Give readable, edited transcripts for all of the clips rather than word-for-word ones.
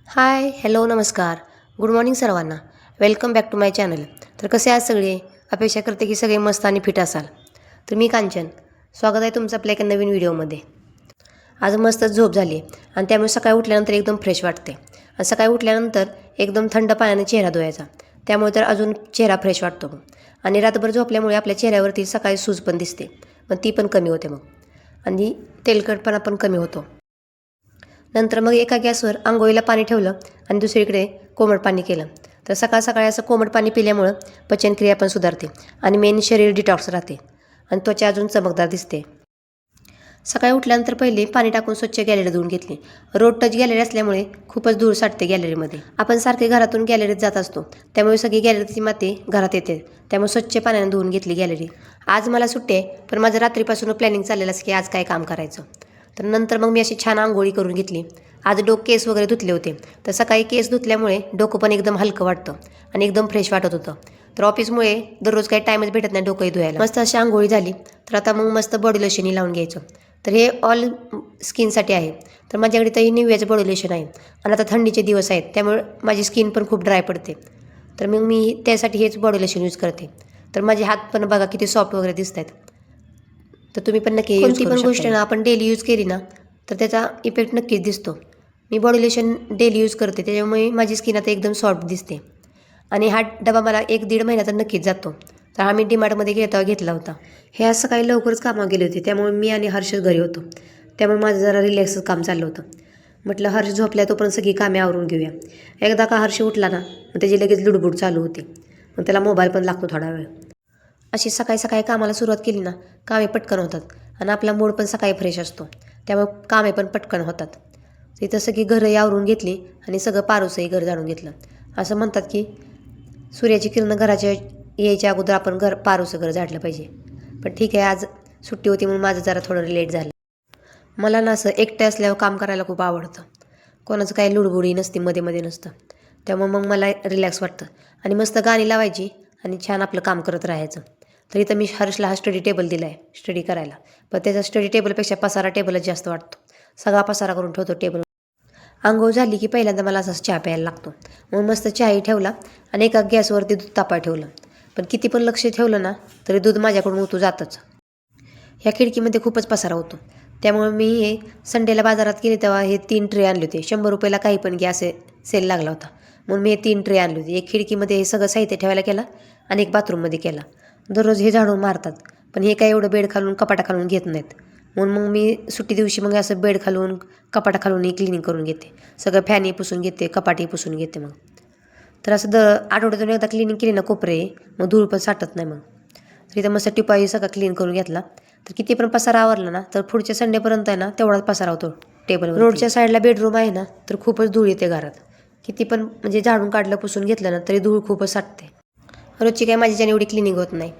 हाय hello नमस्कार good morning सर्वांना. Welcome back to my channel. तर कसे आहात सगळे? अपेक्षा करते की सगळे मस्त आणि फिट असाल. तर मी कांचन, स्वागत आहे तुमचं आपल्या एका नवीन व्हिडिओमध्ये. आज मस्त झोप झाली आणि त्यामुळे सकाळी उठल्यानंतर एकदम फ्रेश वाटते. आणि सकाळी उठल्यानंतर एकदम थंड पाण्याने चेहरा धुवायचा, त्यामुळे तर अजून चेहरा फ्रेश वाटतो मग. आणि रात्रभर झोपल्यामुळे आपल्या चेहऱ्यावरती सकाळी सूज पण दिसते, मग ती पण कमी होते मग. आणि तेलकटपणा पण कमी होतो. नंतर मग एका गॅसवर अंघोळीला पाणी ठेवलं आणि दुसरीकडे कोमट पाणी केलं. तर सकाळ सकाळी असं कोमट पाणी पिल्यामुळं पचनक्रिया पण सुधारते आणि मेन शरीर डिटॉक्स राहते आणि त्वचा अजून चमकदार दिसते. सकाळी उठल्यानंतर पहिले पाणी टाकून स्वच्छ गॅलरी धुवून घेतली. रोड टच गॅलरी असल्यामुळे खूपच धूळ साठते गॅलरीमध्ये. आपण सारखे घरातून गॅलरीत जात असतो, त्यामुळे सगळी गॅलरीची माती घरात येते. त्यामुळे स्वच्छ पाण्याने धुवून घेतली गॅलरी. आज मला सुट्टी आहे, पण माझं रात्रीपासून प्लॅनिंग चाललेलं असं की आज काय काम करायचं. तर नंतर मग मी अशी छान आंघोळी करून घेतली. आज केस वगैरे धुतले होते, तर सकाळी केस धुतल्यामुळे डोकं पण एकदम हलकं वाटतं आणि एकदम फ्रेश वाटत होतं. तर ऑफिसमुळे दररोज काही टाईमच भेटत नाही डोकंही धुवायला. मस्त अशी आंघोळी झाली, तर आता मग मस्त बॉडी लोशनही लावून घ्यायचं. तर हे ऑल स्किनसाठी आहे. तर माझ्याकडे तर निव्याचं बॉडी लोशन आहे आणि आता थंडीचे दिवस आहेत, त्यामुळे माझी स्किन पण खूप ड्राय पडते. तर मग मी त्यासाठी हेच बॉडी लोशन यूज करते. तर माझे हात पण बघा किती सॉफ्ट वगैरे दिसत आहेत. तर तुम्ही पण नक्की कोणती पण गोष्ट ना आपण डेली यूज केली ना, तर त्याचा इफेक्ट नक्कीच दिसतो. मी बॉडी लोशन डेली यूज करते, त्याच्यामुळे माझी स्किन आता एकदम सॉफ्ट दिसते. आणि हा डबा मला 1-1.5 महिना तर नक्कीच जातो. तर हा मी डीमार्टमध्ये घेतला होता. हे आज सकाळी लवकरच कामावर गेले होते, त्यामुळे मी आणि हर्षच घरी होतो. त्यामुळे माझं जरा रिलॅक्सच काम चाललं होतं. म्हटलं हर्ष झोपल्या तोपर्यंत सगळी कामे आवरून घेऊया. एकदा का हर्ष उठला ना, मग त्याची लगेच लुडबुड चालू होती. मग त्याला मोबाईल पण लागतो थोडा वेळ. अशी सकाळी सकाळी कामाला सुरुवात केली ना, कामे पटकन होतात आणि आपला मूड पण सकाळी फ्रेश असतो, त्यामुळे कामे पण पटकन होतात. तिथं सगळी घरं आवरून घेतली आणि सगळं पारूसही घर झाडून घेतलं. असं म्हणतात की सूर्याची किरणं घराच्या यायच्या अगोदर आपण पारूचं घर झाडलं पाहिजे. पण ठीक आहे, आज सुट्टी होती म्हणून माझं जरा थोडं लेट झालं. मला ना असं एकटे असल्यावर काम करायला खूप आवडतं. कोणाचं काही लुडबुडी नसते, मध्ये मध्ये नसतं. त्यामुळे मग मला रिलॅक्स वाटतं आणि मस्त गाणी लावायची आणि छान आपलं काम करत राहायचं. तर इथं मी हर्षला हा स्टडी टेबल दिला आहे स्टडी करायला, पण त्याचा स्टडी टेबलपेक्षा पसारा टेबलच जास्त वाटतो. सगळा पसारा करून ठेवतो टेबल. अंघोळ झाली की पहिल्यांदा मला असाच चहा प्यायला लागतो. मग मस्त चहाही ठेवला आणि एका गॅसवरती दूध तापाय ठेवलं. पण किती पण लक्ष ठेवलं ना, तरी दूध माझ्याकडून उतू जातच. ह्या खिडकीमध्ये खूपच पसारा होतो, त्यामुळे मी हे संडेला बाजारात गेले तेव्हा हे 3 ट्रे आणले होते. 100 रुपयाला काही पण गॅस सेल लागला होता, म्हणून मी हे 3 ट्रे आणले होते. एक खिडकीमध्ये हे सगळं साहित्य ठेवायला केला आणि एक बाथरूममध्ये केला. दररोज हे झाडून मारतात, पण हे काय एवढं बेड खालून कपाटा खालून घेत नाहीत. म्हणून मग मी सुट्टी दिवशी मग असं बेड खालून कपाटा खालूनही क्लिनिंग करून घेते. सगळं फॅनही पुसून घेते, कपाटही पुसून घेते. मग तर असं आठवड्यातून एकदा क्लिनिंग केली ना कोपरे, मग धूळ पण साठत नाही. मग तर इथं मस्त टिपाई सगळं क्लीन करून घेतला. तर किती पण पसारा आवरला ना, तर पुढच्या संडेपर्यंत आहे ना तेवढाच पसारा होतो टेबलवर. रोडच्या साईडला बेडरूम आहे ना, तर खूपच धूळ येते घरात. किती पण म्हणजे झाडून काढलं पुसून घेतलं ना, तरी धूळ खूपच साठते. रोजची काय माझ्याच्याने एवढी क्लिनिंग होत नाही,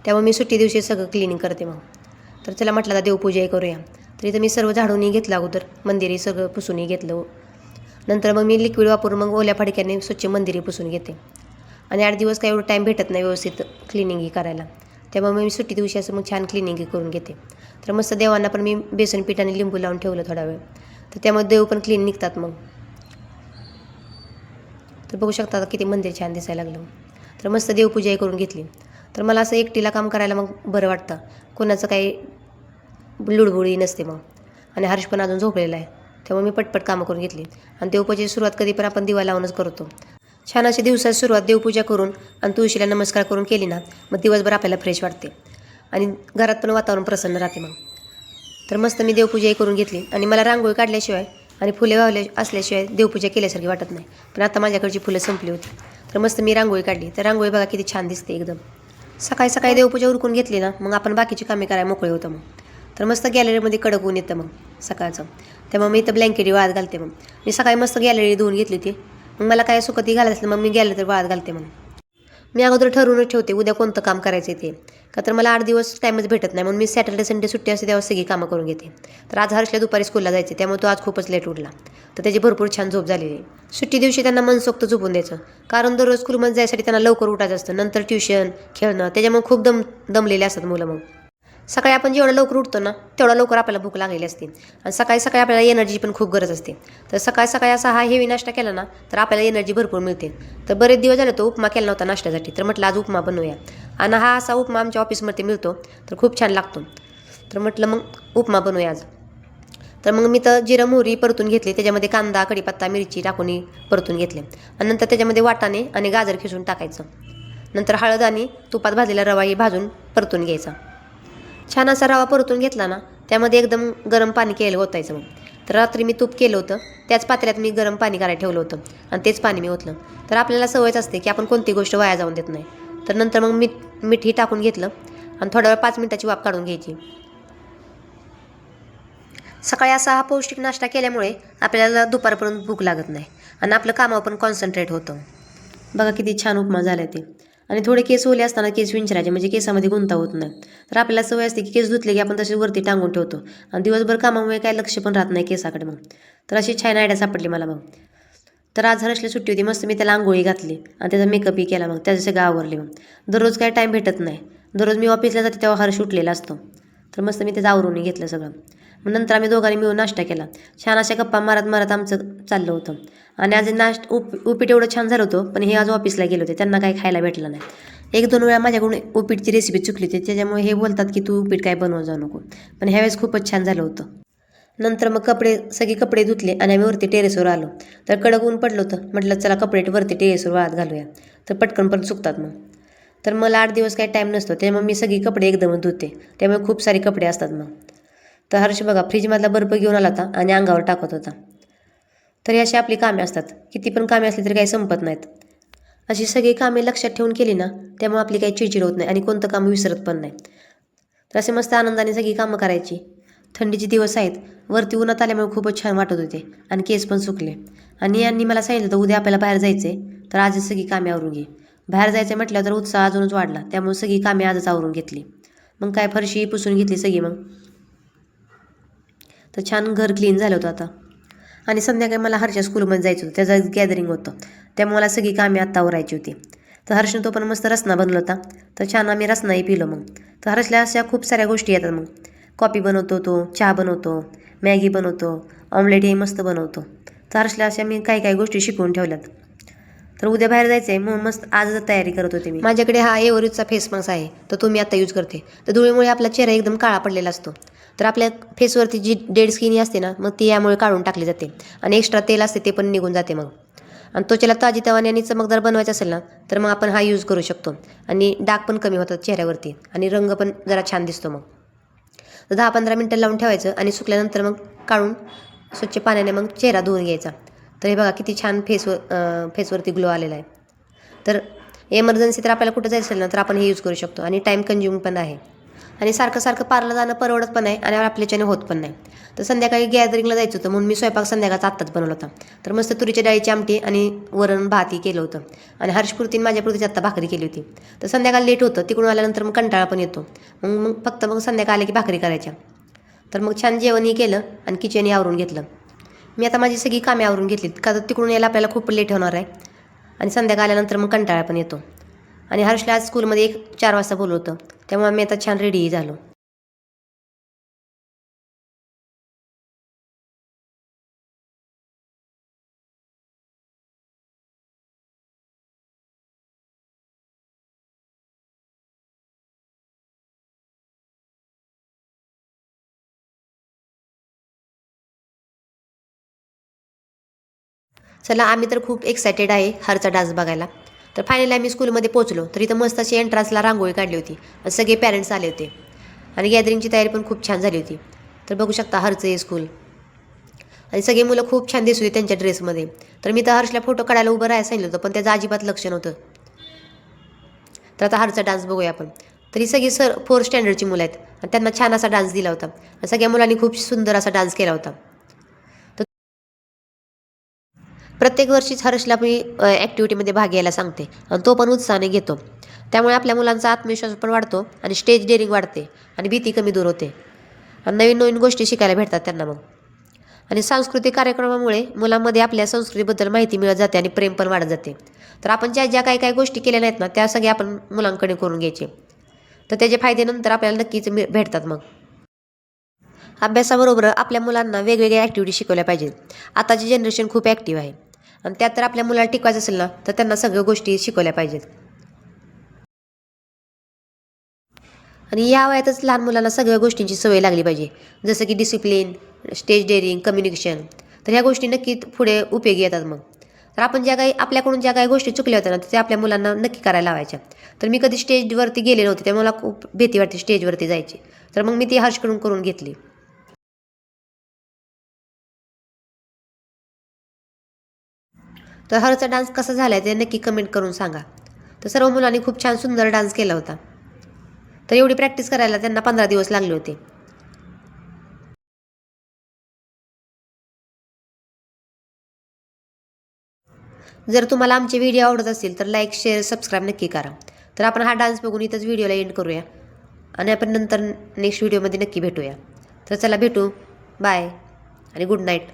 त्यामुळे मी सुट्टी दिवशी सगळं क्लिनिंग करते. मग तर चला म्हटलं आता देवपूजाही करूया. तर इथं मी सर्व झाडूनही घेतलं अगोदर, मंदिरही सगळं पुसूनही घेतलं. नंतर मग मी लिक्विड वापरून मग ओल्या फडक्याने स्वच्छ मंदिरही पुसून घेते. आणि 8 दिवस काही एवढं टाईम भेटत नाही व्यवस्थित क्लिनिंगही करायला, त्यामुळे मी सुट्टी दिवशी असं मग छान क्लिनिंगही करून घेते. तर मस्त देवांना पण मी बेसन पीठ आणि लिंबू लावून ठेवलं थोडा वेळ, तर त्यामुळे देव पण क्लीन निघतात. मग तर बघू शकता आता किती मंदिर छान दिसायला लागलं. तर मस्त देवपूजाही करून घेतली. तर मला असं एकटीला काम करायला मग बरं वाटतं, कोणाचं काही लुडबुडी नसते. मग आणि हर्ष पण अजून झोपलेला आहे, त्यामुळे मी पटपट कामं करून घेतली. आणि देवपूजेची सुरुवात कधी पण आपण दिवा लावूनच करतो. छान अशी दिवसाची सुरुवात देवपूजा करून आणि तुळशीला नमस्कार करून केली ना, मग दिवसभर आपल्याला फ्रेश वाटते आणि घरात पण वातावरण प्रसन्न राहते. मग तर मस्त मी देवपूजाही करून घेतली. आणि मला रांगोळी काढल्याशिवाय आणि फुले वावले असल्याशिवाय देवपूजा केल्यासारखी वाटत नाही. पण आता माझ्याकडची फुलं संपली होती, तर मस्त मी रांगोळी काढली. तर रांगोळी बघा किती छान दिसते एकदम. सकाळी सकाळी देवपूजा उरकून घेतली ना, मग आपण बाकीची कामे करायला मोकळे होतं. मग तर मस्त गॅलरीमध्ये कडक ऊन येतं मग सकाळचं, त्यामुळे मी इथं ब्लँकेटही वाळत घालते. मग मी सकाळी मस्त गॅलरी धुवून घेतली होती. मग मला काय सुकती घालायचं मग मी गॅलरी वाळत घालते. मग मी अगोदर ठरवूनच ठेवते उद्या कोणतं काम करायचं ते, का तर मला 8 दिवस टाईमच भेटत नाही. म्हणून मी सॅटर्डे संडे सुट्टी असते तेव्हा सगळी कामं करून घेते. तर आज हर्षला दुपारी स्कूलला जायचे, त्यामुळे तो आज खूपच लेट उठला, तर त्याची भरपूर छान झोप झालेली आहे. सुट्टी दिवशी त्यांना मनसोक्त झोपून द्यायचं, कारण दररोज स्कूलमध्ये जायसाठी त्यांना लवकर उठायचं असतं, नंतर ट्युशन खेळणं, त्याच्यामुळे खूप दमलेले असतात मुलं. मग सकाळी आपण जेवढं लवकर उठतो ना तेवढा लवकर आपल्याला भूक लागलेली असते आणि सकाळी सकाळी आपल्याला एनर्जी पण खूप गरज असते. तर सकाळी सकाळी असा हा हेवी नाश्ता केला ना तर आपल्याला एनर्जी भरपूर मिळते. तर बरेच दिवस झाले तो उपमा केला नव्हता नाश्त्यासाठी, तर म्हटलं आज उपमा बनवूया. आणि हा असा उपमा आमच्या ऑफिसमध्ये मिळतो तर खूप छान लागतो. तर म्हटलं मग उपमा बनवूया आज. तर मग मी तर जिरं मोहरी परतून घेतली, त्याच्यामध्ये कांदा कढीपत्ता मिरची टाकून परतून घेतले आणि नंतर त्याच्यामध्ये वाटाणे आणि गाजर खिसून टाकायचं. नंतर हळद आणि तुपात भाजलेला रवाही भाजून परतून घ्यायचा. छान असा रवा परतून घेतला ना त्यामध्ये एकदम गरम पाणी केलं ओतायचं. मग तर रात्री मी तूप केलं होतं, त्याच पात्र्यात मी गरम पाणी करायला ठेवलं होतं आणि तेच पाणी मी ओतलं. तर आपल्याला सवयच असते की आपण कोणती गोष्ट वाया जाऊन देत नाही. तर नंतर मग मीठही टाकून घेतलं आणि थोड्या वेळ 5 मिनिटाची वाफ काढून घ्यायची. सकाळी असा हा पौष्टिक नाश्ता केल्यामुळे आपल्याला दुपारपर्यंत भूक लागत नाही आणि आपलं कामावर पण कॉन्सन्ट्रेट होतं. बघा किती छान उपमा झाला ते. आणि थोडे केस ओले असताना केस विंचरायचे म्हणजे केसामध्ये गुंता होत नाही. तर आपल्याला सवय असते की केस धुतले की आपण तसे वरती टांगून ठेवतो आणि दिवसभर कामामुळे काय लक्ष पण राहत नाही केसाकडे. मग तर अशी छान आयडिया सापडली मला. मग तर आज हर्षला सुट्टी होती, मस्त मी त्याला आंघोळी घातली आणि त्याचा मेकअपही केला. मग त्याचे सगळं आवरले. मग दररोज काय टाईम भेटत नाही, दररोज मी ऑफिसला जाते तेव्हा हर्ष उठलेला असतो. तर मस्त मी त्याचं आवरूनही घेतलं सगळं. मग नंतर आम्ही दोघांनी मिळून नाश्ता केला. छान अशा गप्पा मारत मारत आमचं चाललं होतं. आणि आज उपीट एवढं छान झालं होतं, पण हे आज ऑफिसला गेले होते, त्यांना काही खायला भेटलं नाही. 1-2 वेळा माझ्याकडून उपीटची रेसिपी चुकली होती, त्याच्यामुळे हे बोलतात की तू उपीट काय बनवत जाऊ नको. पण ह्यावेळेस खूपच छान झालं होतं. नंतर मग सगळे कपडे धुतले आणि आम्ही वरती टेरेसवर आलो. तर कडक ऊन पडलं होतं, म्हटलं चला कपडे वरती टेरेसवर वाळत घालूया. तर पटकन पण सुकतात मग. तर मला 8 दिवस काही टाईम नसतो, त्यामुळे मी सगळी कपडे एकदमच धुते, त्यामुळे खूप सारे कपडे असतात मग. तर हर्ष बघा फ्रीजमधला बर्फ घेऊन आला होता आणि अंगावर टाकत होता. तर अशी आपली कामे असतात, किती पण कामे असली तरी काही संपत नाहीत. अशी सगळी कामे लक्षात ठेवून केली ना त्यामुळे आपली काही चिडचिड होत नाही आणि कोणतं काम विसरत पण नाही. तर असे मस्त आनंदाने सगळी कामं करायची. थंडीचे दिवस आहेत, वरती उन्हात आल्यामुळे खूपच छान वाटत होते आणि केस पण सुकले. आणि यांनी मला सांगितलं होतं उद्या आपल्याला बाहेर जायचं आहे, तर आजच सगळी कामे आवरून घे. बाहेर जायचं म्हटल्यावर तर उत्साह अजूनच वाढला, त्यामुळे सगळी कामे आजच आवरून घेतली. मग काय फरशी पुसून घेतली सगळी. मग तर छान घर क्लीन झालं होतं आता. आणि संध्याकाळी मला हर्षच्या स्कूलमध्ये जायचं होतं, त्याचं गॅदरिंग होतं, त्यामुळे मला सगळी कामे आत्ता आवरायची होती. तर हर्षने तो पण मस्त रसना बनवला होता, तर छान आम्ही रसनाही पिलो. मग तर हर्षला अशा खूप साऱ्या गोष्टी येतात. मग कॉफी बनवतो, तो चहा बनवतो, मॅगी बनवतो, ऑमलेट हे मस्त बनवतो. तर हर्षला अशा मी काही काही गोष्टी शिकवून ठेवल्यात. तर उद्या बाहेर जायचं आहे म्हणून मस्त आजच तयारी करत होते मी. माझ्याकडे हा एव्हरेजचा फेस मास्क आहे, तर तो मी आता यूज करते. तर धुळीमुळे आपला चेहरा एकदम काळा पडलेला असतो, तर आपल्या फेसवरती जी डेड स्किन असते ना मग ती यामुळे काढून टाकली जाते आणि एक्स्ट्रा तेल असते ते पण निघून जाते. मग आणि त्वचेला ताजीतवाने आणि चमकदार बनवायचं असेल ना तर मग आपण हा यूज करू शकतो आणि डाग पण कमी होतात चेहऱ्यावरती आणि रंग पण जरा छान दिसतो. मग 10-15 मिनटं लावून ठेवायचं आणि सुकल्यानंतर मग काढून स्वच्छ पाण्याने मग चेहरा धुवून घ्यायचा. तर हे बघा किती छान फेसवरती ग्लो आलेला आहे. तर एमर्जन्सी तर आपल्याला कुठं जायचं असेल ना तर आपण हे यूज करू शकतो आणि टाईम कन्झ्युम पण आहे आणि सारखं सारखं पार्लर जाणं परवडत पण आहे आणि आपल्याच्याने होत पण नाही. तर संध्याकाळी गॅदरिंगला जायचं होतं म्हणून मी स्वयंपाक संध्याकाळचा आत्ताच बनवला होता. तर मस्त तुरीच्या डाळीची आमटी आणि वरण भातही केलं होतं आणि हर्षपुरतीने माझ्यापुरतीच आत्ता भाकरी केली होती. तर संध्याकाळी लेट होतं, तिकडून आल्यानंतर मग कंटाळा पण येतो, मग फक्त संध्याकाळ आले की भाकरी करायच्या. तर मग छान जेवणही केलं आणि किचनही आवरून घेतलं. मी आता माझी सगळी कामे आवरून घेतलीत, का तर तिकडून यायला आपल्याला खूप लेट होणार आहे आणि संध्याकाळ आल्यानंतर मग कंटाळा पण येतो. आणि हर्षला आज स्कूलमध्ये 4 वाजता बोलवलं होतं, त्यामुळे मी आता छान रेडीही झालो. चला आम्ही तर खूप एक्सायटेड आहे हरचा डान्स बघायला. तर फायनली आम्ही स्कूलमध्ये पोहोचलो, तर इथं मस्त अशी एंट्रन्सला रांगोळी काढली होती आणि सगळे पॅरेंट्स आले होते आणि गॅदरिंगची तयारी पण खूप छान झाली होती. तर बघू शकता हरचं हे स्कूल आणि सगळे मुलं खूप छान दिसत होती त्यांच्या ड्रेसमध्ये. तर मी तर हर्षला फोटो काढायला उभं राहायला सांगितलं होतं, पण त्याचं अजिबात लक्ष नव्हतं. तर आता हरचा डान्स बघूया आपण. तर ही सगळी 4 स्टँडर्डची मुलं आहेत आणि त्यांना छान असा डान्स दिला होता आणि सगळ्या मुलांनी खूप सुंदर असा डान्स केला होता. प्रत्येक वर्षीच हर्षला मी ॲक्टिव्हिटीमध्ये भाग घ्यायला सांगते आणि तो पण उत्साहाने घेतो. त्यामुळे आपल्या मुलांचा आत्मविश्वास पण वाढतो आणि स्टेज डेअरिंग वाढते आणि भीती कमी दूर होते आणि नवीन नवीन गोष्टी शिकायला भेटतात त्यांना. मग आणि सांस्कृतिक कार्यक्रमामुळे मुलांमध्ये आपल्या संस्कृतीबद्दल माहिती मिळत जाते आणि प्रेम पण वाढत जाते. तर आपण ज्या ज्या काही काही गोष्टी केल्या नाहीत ना त्या सगळ्या आपण मुलांकडे करून घ्यायचे. तर त्याचे फायदे नंतर आपल्याला नक्कीच भेटतात. मग अभ्यासाबरोबर आपल्या मुलांना वेगवेगळ्या ॲक्टिव्हिटी शिकवल्या पाहिजेत. आताची जनरेशन खूप ॲक्टिव्ह आहे आणि त्यात तर आपल्या मुलाला टिकवायचं असेल ना, तर त्यांना सगळ्या गोष्टी शिकवल्या पाहिजेत. आणि या वयातच लहान मुलांना सगळ्या गोष्टींची सवय लागली पाहिजे, जसं की डिसिप्लिन, स्टेज डेअरिंग, कम्युनिकेशन. तर ह्या गोष्टी नक्की पुढे उपयोगी येतात. मग तर आपण आपल्याकडून ज्या काही गोष्टी चुकल्या होत्या ना, त्या आपल्या मुलांना नक्की करायला लावायच्या. तर मी कधी स्टेजवरती गेले नव्हते, त्यामुळे मला खूप भीती वाटते स्टेजवरती जायची. तर मग मी ती हर्षकडून करून घेतली. तर हरचा डान्स कसा झाला आहे ते नक्की कमेंट करून सांगा. तर सर्व मुलांनी खूप छान सुंदर डान्स केला होता. तर एवढी प्रॅक्टिस करायला त्यांना 15 दिवस लागले होते. जर तुम्हाला आमचे व्हिडिओ आवडत असतील तर लाईक, शेअर, सबस्क्राईब नक्की करा. तर आपण हा डान्स बघून इथंच व्हिडिओला एंड करूया आणि आपण नंतर नेक्स्ट व्हिडिओमध्ये नक्की भेटूया. तर चला भेटू. बाय आणि गुड नाईट.